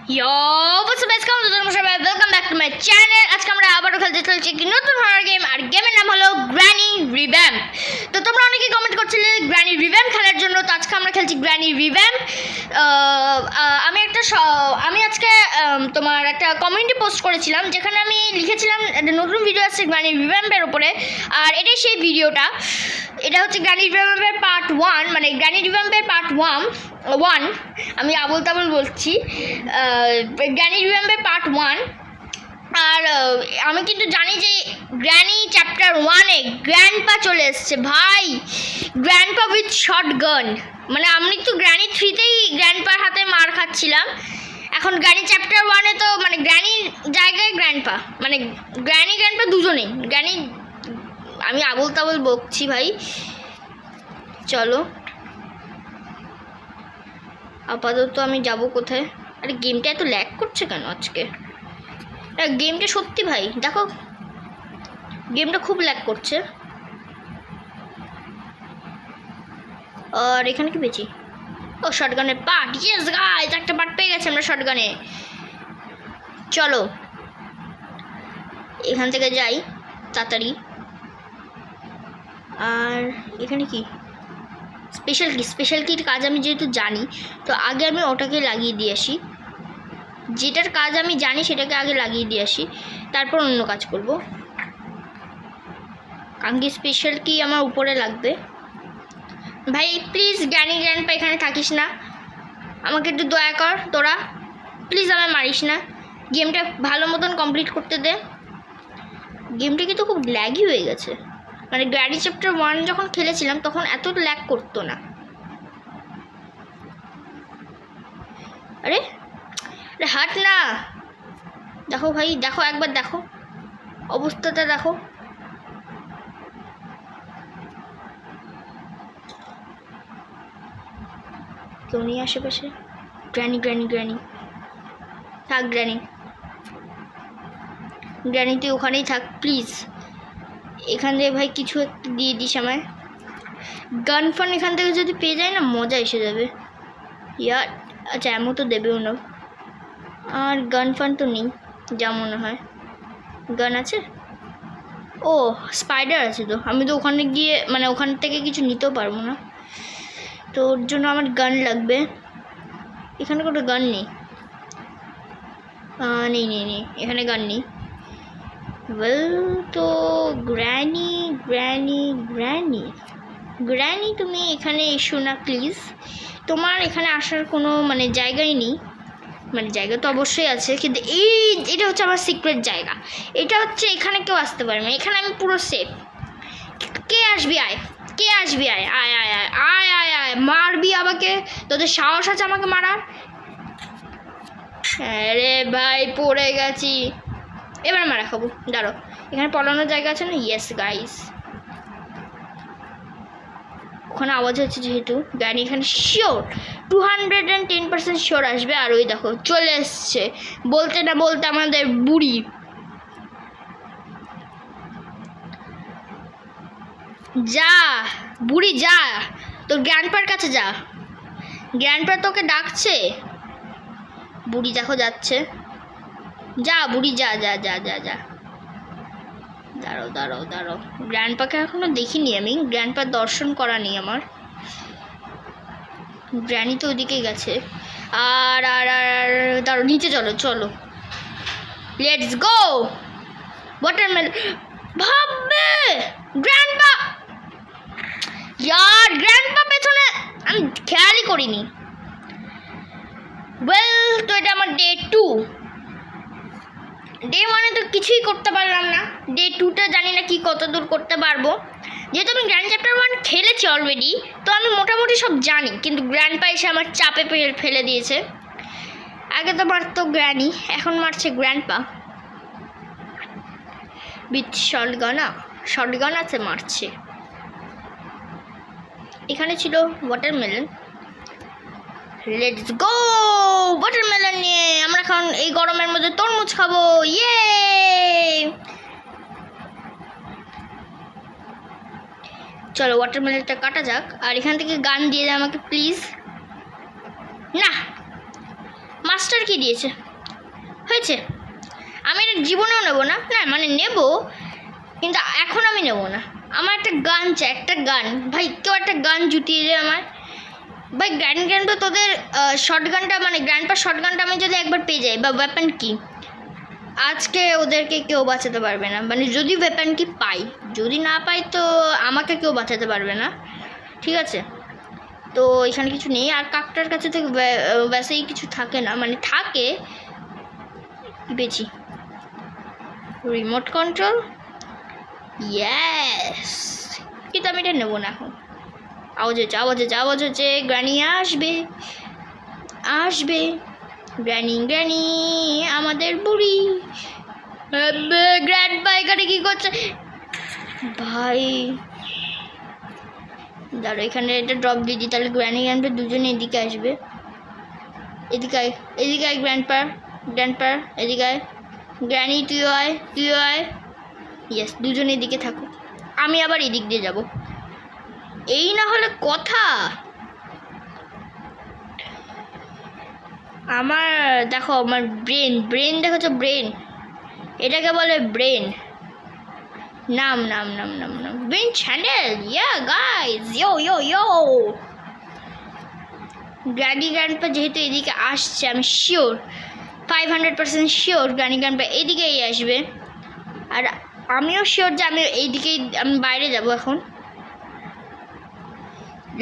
Yo, what's up guys? Welcome back to my channel. আজকে আমরা আবারও খেলতে চলেছি একটি নতুন হরর গেম, আর গেমের নাম হলো গ্র্যানি রিভ্যাম্প। তো তোমরা অনেকে কমেন্ট করছিলে গ্র্যানি রিভ্যাম্প খেলার জন্য, তো আজকে আমরা খেলছি গ্র্যানি রিভ্যাম্প। আমি আজকে তোমার একটা কমিউনিটি পোস্ট করেছিলাম, যেখানে আমি লিখেছিলাম একটা নতুন ভিডিও আসছে গ্র্যানি রিভ্যাম্পের উপরে, আর এটাই সেই ভিডিওটা। এটা হচ্ছে গ্র্যানি রিভ্যাম্পের পার্ট 1, মানে গ্র্যানি রিভ্যাম্পের পার্ট 1। আমি আবল তাবল বলছি। Granny রিভ্যাম্পের part 1। আর আমি কিন্তু জানি যে গ্র্যানি চ্যাপ্টার 1-এ গ্র্যান্ডপা চলে এসছে ভাই, গ্র্যান্ডপা উইথ শটগান। মানে আমি তো গ্র্যানি 3-তেই গ্র্যান্ডপার হাতে মার খাচ্ছিলাম, এখন গ্র্যানি চ্যাপ্টার 1-এ তো মানে গ্র্যানির জায়গায় গ্র্যান্ডপা, মানে গ্র্যান্ডপা দুজনেই। গ্র্যানি, আমি আবল তাবল বকছি ভাই। চলো আপাতত আমি যাব কোথায়? আরে গেমটা এত ল্যাগ করছে কেন আজকে? গেমটা সত্যি ভাই দেখো, গেমটা খুব ল্যাগ করছে। আর এখানে কি পেয়েছি? ও শটগানের পার্ট। ইয়েস গাইস, একটা পার্ট পেয়ে গেছে আমরা শটগানে। চলো এখান থেকে যাই তাড়াতাড়ি। আর এখানে কি স্পেশাল কিট কাজ আমি যেহেতু জানি, তো আগে আমি ওটাকে লাগিয়ে দিয়ে আসি। যেটার কাজ আমি জানি সেটাকে আগে লাগিয়ে দিয়ে আসি, তারপর অন্য কাজ করব। কারণ কি স্পেশাল কি আমার উপরে লাগবে। ভাই প্লিজ গ্র্যান্ডপা এখানে থাকিস না, আমাকে একটু দয়া কর তোরা, প্লিজ আমায় মারিস না। গেমটা ভালো মতন কমপ্লিট করতে দে। গেমটা কিন্তু খুব ল্যাগই হয়ে গেছে, মানে গ্র্যানি চ্যাপ্টার 1 যখন খেলেছিলাম তখন এত ল্যাগ করতো না। আরে হাট না, দেখো ভাই, দেখো একবার, দেখো অবস্থাটা দেখো। কেউ নেই আশেপাশে? গ্র্যানি থাক, গ্র্যানি তুই ওখানেই থাক প্লিজ। এখান থেকে ভাই কিছু একটু দিয়ে দিস আমায়। গান ফান এখান থেকে যদি পেয়ে যায় না, মজা এসে যাবে ইয়ার। আচ্ছা এমন তো দেবেও না, আর গান ফান তো নেই যা মনে হয়। গান আছে? ও স্পাইডার আছে, তো আমি তো ওখানে গিয়ে মানে ওখান থেকে কিছু নিতেও পারবো না, তো ওর জন্য আমার গান লাগবে। এখানে কোনো গান নেই, নেই এখানে গান নেই। ওয়েল, তো গ্র্যানি তুমি এখানে এসো না প্লিজ। তোমার এখানে আসার কোনো মানে জায়গাই নেই। মানে জায়গা তো অবশ্যই আছে, কিন্তু এটা হচ্ছে আমার সিক্রেট জায়গা। এটা হচ্ছে এখানে কেউ আসতে পারবে না, এখানে আমি পুরো সেফ। কে আসবি আয়, আয় আয় আয় আয় আয় আয়, মারবি আমাকে? তোদের সাহস আছে আমাকে মারার? আরে ভাই পড়ে গেছি, এবার মারা খাবো। দাঁড়ো, এখানে পলানোর জায়গা আছে না? ইয়েস গাইস, ওখানে আওয়াজ হচ্ছে যেহেতু গাড়ি এখানে শিওর 210% শিওর আসবে। আর ওই দেখো চলে এসছে, বলতে না বলতে আমাদের বুড়ি। যা বুড়ি যা, তোর গ্র্যান্ডপার কাছে যা, গ্র্যান্ডপা তোকে ডাকছে। বুড়ি দেখো যাচ্ছে, যা বুড়ি যা। দাঁড়াও, গ্র্যান্ডপাকে এখনো দেখিনি আমি, গ্র্যান্ডপার দর্শন করা নেই আমার। গ্র্যানি তো ওদিকে গেছে। আর দাঁড়ো, নিচে চলো, লেটস গো। ওয়াটারমেলন ভাববে গ্র্যান্ডপা, ইয়ার গ্র্যান্ডপা পেছনে, আমি খেয়ালই করিনি। ওয়েল, তো এটা আমার ডে 2। ডে 1-এ তো কিছুই করতে পারলাম না, ডে 2-তে জানি না কি কত দূর করতে পারবো। যেহেতু আমি গ্র্যান্ড চ্যাপ্টার 1 খেলেছি অলরেডি, তো আমি মোটামুটি সব জানি, কিন্তু গ্র্যান্ডপা এসে আমার চাপে ফেলে দিয়েছে। আগে তো মারতো গ্র্যানি, এখন মারছে গ্র্যান্ডপা বিথ শটগান আছে, মারছে। এখানে ছিল ওয়াটারমেলন, লেটস গো। ওয়াটারমেলন নিয়ে আমরা এখন এই গরমের মধ্যে তরমুজ খাবো, ইয়ে। চলো ওয়াটারমেলনটা কাটা যাক, আর এখান থেকে গান দিয়ে দেয় আমাকে প্লিজ। না মাস্টার কি দিয়েছে, হয়েছে। আমি এটা জীবনেও নেবো না, না মানে নেব, কিন্তু এখন আমি নেব না। আমার একটা গান চাই, একটা গান। ভাই কেউ একটা গান জুটিয়ে দে আমার। ভাই গ্র্যান্ডপা তোদের শর্ট গানটা, মানে গ্র্যান্ডপা শর্ট গানটা আমি যদি একবার পেয়ে যাই, বা ওয়েপন কি, আজকে ওদেরকে কেউ বাঁচাতে পারবে না। মানে যদি ওয়েপন কি পাই, যদি না পাই তো আমাকে কেউ বাঁচাতে পারবে না, ঠিক আছে। তো এখানে কিছু নেই। আর কাকটার কাছে থেকে ব্যাসেই কিছু থাকে না, মানে থাকে বেশি। রিমোট কন্ট্রোল, ইয়েস, কিন্তু আমি এটা নেবো না এখন। আওয়াজ হচ্ছে, আওয়াজ হচ্ছে, আওয়াজ হচ্ছে। গ্র্যানি আসবে, আসবে গ্র্যানি, গ্র্যানি আমাদের বুড়ি। গ্র্যান্ডপা এখানে কি করছে ভাই? দাঁড়ো, এখানে এটা ড্রপ দিয়ে দিই, তাহলে গ্র্যানি গ্র্যান্ডপা দুজনে এদিকে আসবে। এদিকে আয়, এদিকে আয় গ্র্যান্ডপা, গ্র্যান্ডপা এদিকে আয়। গ্র্যানি তুইও আয়, তুইও আয়। ইয়েস, দুজনে এদিকে থাকো, আমি আবার এদিক দিয়ে যাব। এই না হলে কথা। আমার দেখো, আমার ব্রেন, ব্রেন দেখো তো, ব্রেন, এটাকে বলে ব্রেন। নাম নাম নাম নাম নাম ব্রেন চ্যানেল। ইয়া গাইজ, ইয়ো ইয়ো ইয়ো। গ্র্যানি গ্র্যান্ডপা যেহেতু এদিকে আসছে, আমি শিওর, 500% শিওর গ্র্যানি গ্র্যান্ডপা এদিকেই আসবে। আর আমিও শিওর যে আমি এইদিকেই, আমি বাইরে যাব এখন।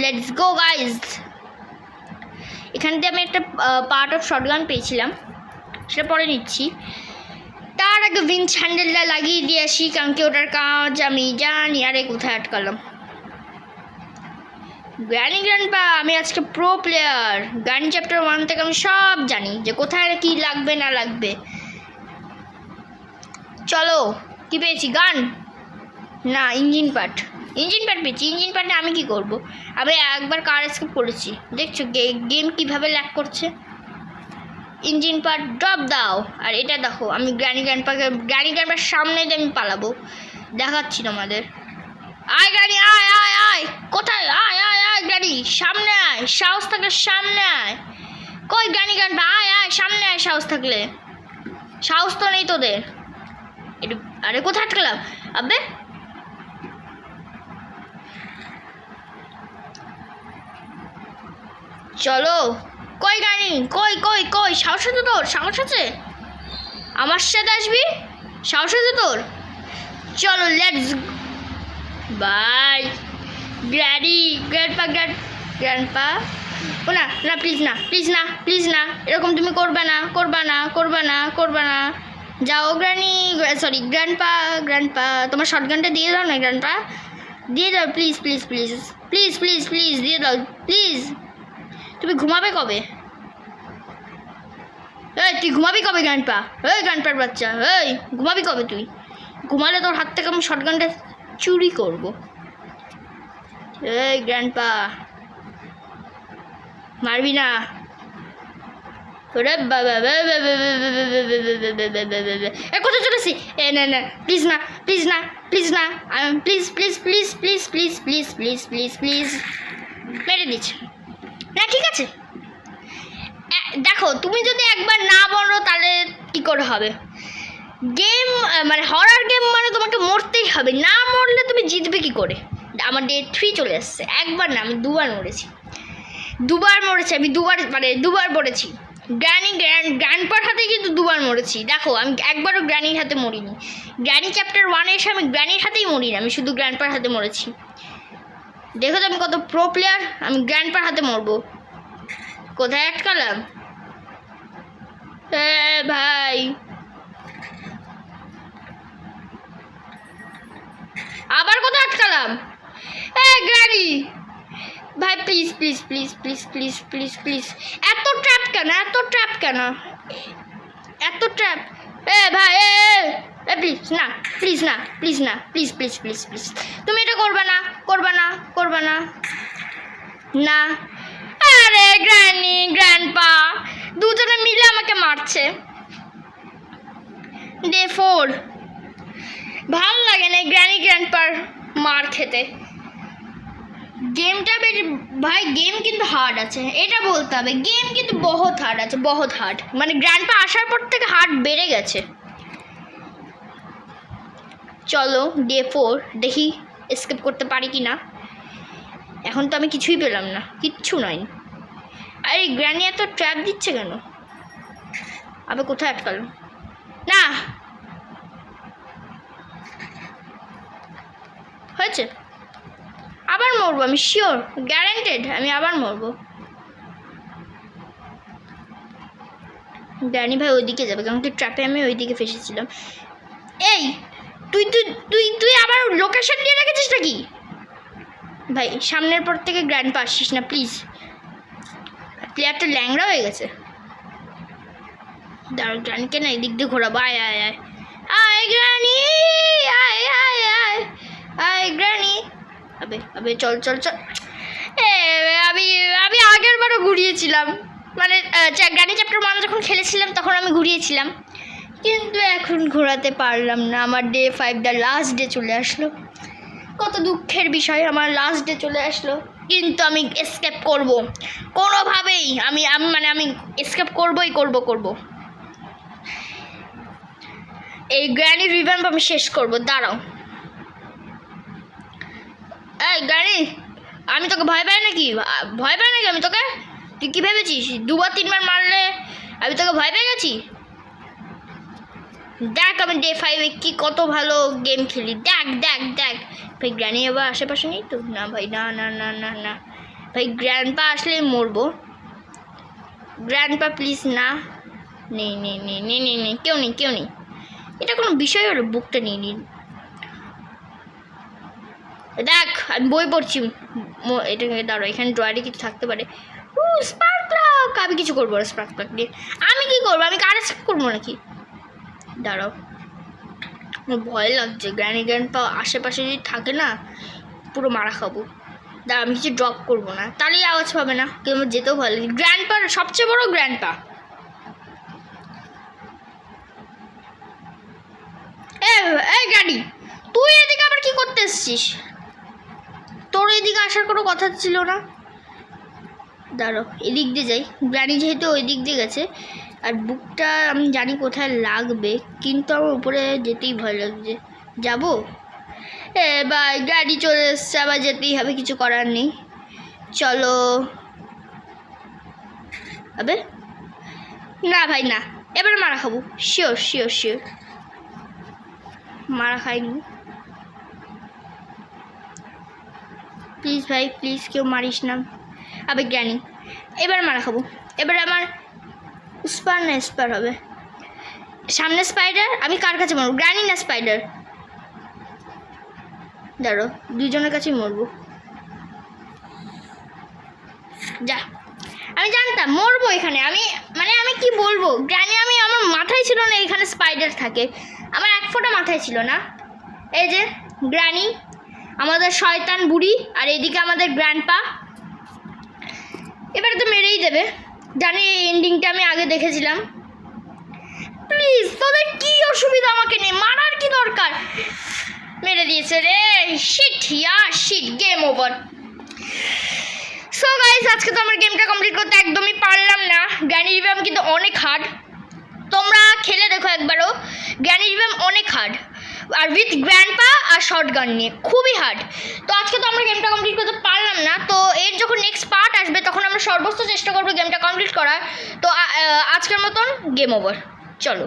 Let's go guys. এখান থেকে আমি একটা পার্ট অফ শটগান পেয়েছিলাম, সেটা পরে নিচ্ছি। তার আগে উইঞ্চ হ্যান্ডেলটা লাগিয়ে দিয়ে আসি, কারণ কি ওটার কাজ আমি জানি। আরে কোথায় আটকালাম? গ্র্যানি গ্র্যান্ডপা, আমি আজকে প্রো প্লেয়ার। গ্র্যানি চ্যাপ্টার 1 থেকে আমি সব জানি, যে কোথায় কি লাগবে না লাগবে। চলো, কি পেয়েছি? গান না, ইঞ্জিন পার্ট। ইঞ্জিন পার্ট পেয়েছি। ইঞ্জিন পার্টে আমি কি করব? আমি একবার কার স্কিপ করেছি, দেখছো গেম কিভাবে ল্যাগ করছে। ইঞ্জিন পার্ট ড্রপ দাও। আর এটা দেখো, আমি গ্র্যানি গ্র্যান্ডপার সামনে দিয়ে আমি পালাবো, দেখাচ্ছি তোমাদের। আয় গ্র্যানি, আয় আয় আয়, কোথায়? আয় আয় আয় গ্র্যানি, সামনে আয়, সাহস থাকলে সামনে আয়। কই গ্র্যানি গ্র্যান্ডপা, আয় আয়, সামনে আয় সাহস থাকলে। সাহস তো নেই তোদের। একটু, আরে কোথায় আটকালাম? আবে চলো, কই গানি, কই কই কই? সাহস আছে তোর? সাহস আছে? আমার সাথে আসবি? সাহস আছে তোর? চলো লেটস বাই। গ্র্যানি গ্র্যান্ডপা ও না না, প্লিজ না, প্লিজ না, প্লিজ না, এরকম তুমি করবে না, করবে না, করবে না, করবে না। যাও গ্র্যানি, সরি গ্র্যান্ডপা তোমার শটগানটা দিয়ে দাও না গ্র্যান্ডপা, দিয়ে দাও please please please please please please, দিয়ে দাও প্লিজ। তুমি ঘুমাবে কবে? এই তুই ঘুমাবি কবে গ্র্যান্ডপা? এই গ্র্যান্ডপার বাচ্চা, এই ঘুমাবি কবে তুই? ঘুমালে তোর হাত থেকে আমি শটগানটা চুরি করব। এই গ্র্যান্ডপা, মারবি না। ওরে বাবা, কোথায় চলেছি? এ না না, প্লিজ না, প্লিজ না, প্লিজ না, please please please please please please please please please, মেরে দিচ্ছি না, ঠিক আছে। দেখো, তুমি যদি একবার না বলো তাহলে কি করে হবে? গেম মানে হরার গেম, মানে তোমাকে মরতেই হবে, না মরলে তুমি জিতবে কি করে? আমার ডে 3 চলে আসছে। একবার না, আমি 2বার মরেছি, 2বার মরেছি আমি, 2বার, মানে 2বার মরেছি। গ্র্যান্ডপার হাতে কিন্তু 2বার মরেছি। দেখো, আমি একবারও গ্র্যানির হাতে মরিনি। গ্র্যানি চ্যাপ্টার 1 এসে আমি গ্র্যানির হাতেই মরিনি, আমি শুধু গ্র্যান্ডপার হাতে মরেছি। দেখো তো আমি কত প্রো প্লেয়ার, আমি গ্র্যান্ডপার হাতে মরবো। কোথায় আটকালাম? ভাই আবার কোথায় আটকালাম? গ্র্যানি ভাই, please please please please please please please, এত ট্র্যাপ কেন, এত ট্র্যাপ কেন, এত ট্র্যাপ? ভাই প্লিজ না, প্লিজ না, প্লিজ না, প্লিজ প্লিজ প্লিজ প্লিজ, তুমি এটা করবে না, করবে না, করবে না, না। আরে গ্র্যানি গ্র্যান্ডপা দুজনে মিলে আমাকে মারছে। ডে 4, ভাল লাগে না গ্র্যানি গ্র্যান্ডপার মার খেতে। গেমটা বেশ ভাই, গেম কিন্তু হার্ড আছে, এটা বলতে হবে। গেম কিন্তু বহুত হার্ড আছে, বহুত হার্ড। মানে গ্র্যান্ডপা আসার পর থেকে হার্ড বেড়ে গেছে। চলো ডে 4 দেখি এসকেপ করতে পারি কি না। এখন তো আমি কিছুই পেলাম না, কিচ্ছু নয়। আরে গ্র্যানি এত ট্র্যাপ দিচ্ছে কেন? আবে কোথায় আটকালো? না হয়েছে, আবার মরবো আমি, শিওর, গ্যারান্টেড আমি আবার মরবো। গ্র্যানি ভাই ওইদিকে যাবে, কারণ কি ট্র্যাপে আমি ওইদিকে ফেসেছিলাম। এই তুই তুই তুই তুই আবার লোকেশন দিয়ে রেখেছিস নাকি? ভাই সামনের পর থেকে গ্র্যান্ডপা আসিস না প্লিজ, প্লেয়ারটা ল্যাংড়া হয়ে গেছে। দাঁড়া গ্র্যানিকে না এদিক দিয়ে ঘোরাবো। আয় আয় আয় আয় গ্র্যানি, আয় আয় আয় আয় গ্র্যানি। আবে আবে চল চল চল। আমি আমি আগের বারও ঘুরিয়েছিলাম, মানে গ্র্যানি চ্যাপ্টার 1 যখন খেলেছিলাম তখন আমি ঘুরিয়েছিলাম, কিন্তু এখন ঘোরাতে পারলাম না। আমার ডে 5 দ্য লাস্ট ডে চলে আসলো। কত দুঃখের বিষয়, আমার লাস্ট ডে চলে আসলো, কিন্তু আমি এসকেপ করব কোনোভাবেই। আমি এসকেপ করবই করব। এই গ্র্যানি রিভ্যাম্প আমি শেষ করব, দাঁড়াও। এই গ্র্যানি, আমি তোকে ভয় পাই নাকি? আমি তোকে? তুই কী ভেবেছিস 2বার 3বার মারলে আমি তোকে ভয় পেয়ে গেছি? দেখ আমি ডে 5-এ কি কত ভালো গেম খেলি, দেখ দেখ দেখ। ভাই গ্র্যানি আবার আশেপাশে নেই তো? না ভাই, না না না না না ভাই, গ্র্যান্ডপা আসলেই মরবো। গ্র্যান্ডপা প্লিজ না, নেই নেই নেই নেই নেই নেই, কেউ নেই। এটা কোনো বিষয় হলো? বুকটা নিয়ে নিন। দেখ আমি বই পড়ছি, এটাকে দাঁড়ো, এখানে ড্রয়ারে কিছু থাকতে পারে। স্পার্ক প্লাগ, আমি কিছু করবো না স্পার্ক প্লাগ দিয়ে। আমি কি করবো? আমি কার স্কেপ করবো নাকি? দাঁড়াও, আমার ভয় লাগছে। গ্র্যান্ডপা আশেপাশে যদি থাকে না পুরো মারা খাবো। দাঁড়া আমি কিছু ড্রপ করবো না, তাহলেই আওয়াজ পাবে না, কিন্তু আমার যেতেও ভালো লাগে। গ্র্যান্ডপার সবচেয়ে বড় গ্র্যান্ডপা। এই গাড়ি, তুই এদিকে আবার কি করতে এসছিস? তোর এদিকে আসার কোনো কথা ছিল না। দাঁড়ো এদিক দিয়ে যাই, গ্র্যানি যেহেতু ওই দিক দিয়ে গেছে, আর বুকটা আমি জানি কোথায় লাগবে, কিন্তু আমার উপরে যেতেই ভয় লাগছে। যাবো? ভাই গাড়ি চলে এসছে, আবার যেতেই হবে, কিছু করার নেই। চলো। আবে না ভাই না, এবারে মারা খাবো, শিওর। মারা খাইনি প্লিজ ভাই, প্লিজ কেউ মারিস না। আবে গ্র্যানি, এবার মারা খাবো। এবারে আমার স্পার হবে। সামনে স্পাইডার, আমি কার কাছে মরবো? গ্র্যানি না স্পাইডার? দাঁড়ো, দুজনের কাছেই মরবো। যা, আমি জানতাম মরবো এখানে। আমি কি বলবো, গ্র্যানি আমার মাথায় ছিল না এখানে স্পাইডার থাকে, আমার এক ফোঁটা মাথায় ছিল না। এই যে গ্র্যানি আমাদের শয়তান বুড়ি, আর এইদিকে আমাদের গ্র্যান্ডপা। এবারে তো মেরেই দেবে, জানি এই এন্ডিংটা আমি আগে দেখেছিলাম। প্লিজ তোদের কি অসুবিধা আমাকে নিয়ে, মারার কি দরকার? মেরে দিয়েছে রে, shit, game over. So guys, আজকে তো আমার গেমটা কমপ্লিট করতে একদমই পারলাম না। গ্র্যানি রিভ্যাম্প কিন্তু অনেক হার্ড, তোমরা খেলে দেখো একবারও। গ্র্যানি রিভ্যাম্প অনেক হার্ড, আর উইথ গ্র্যান্ডপা আর শর্ট গান নিয়ে খুবই হার্ড। তো আজকে তো আমরা গেমটা কমপ্লিট করতে পারলাম না, তো এর যখন নেক্সট পার্ট আসবে তখন আমরা সর্বোচ্চ চেষ্টা করবো গেমটা কমপ্লিট করার। তো আজকের মতন গেম ওভার, চলো।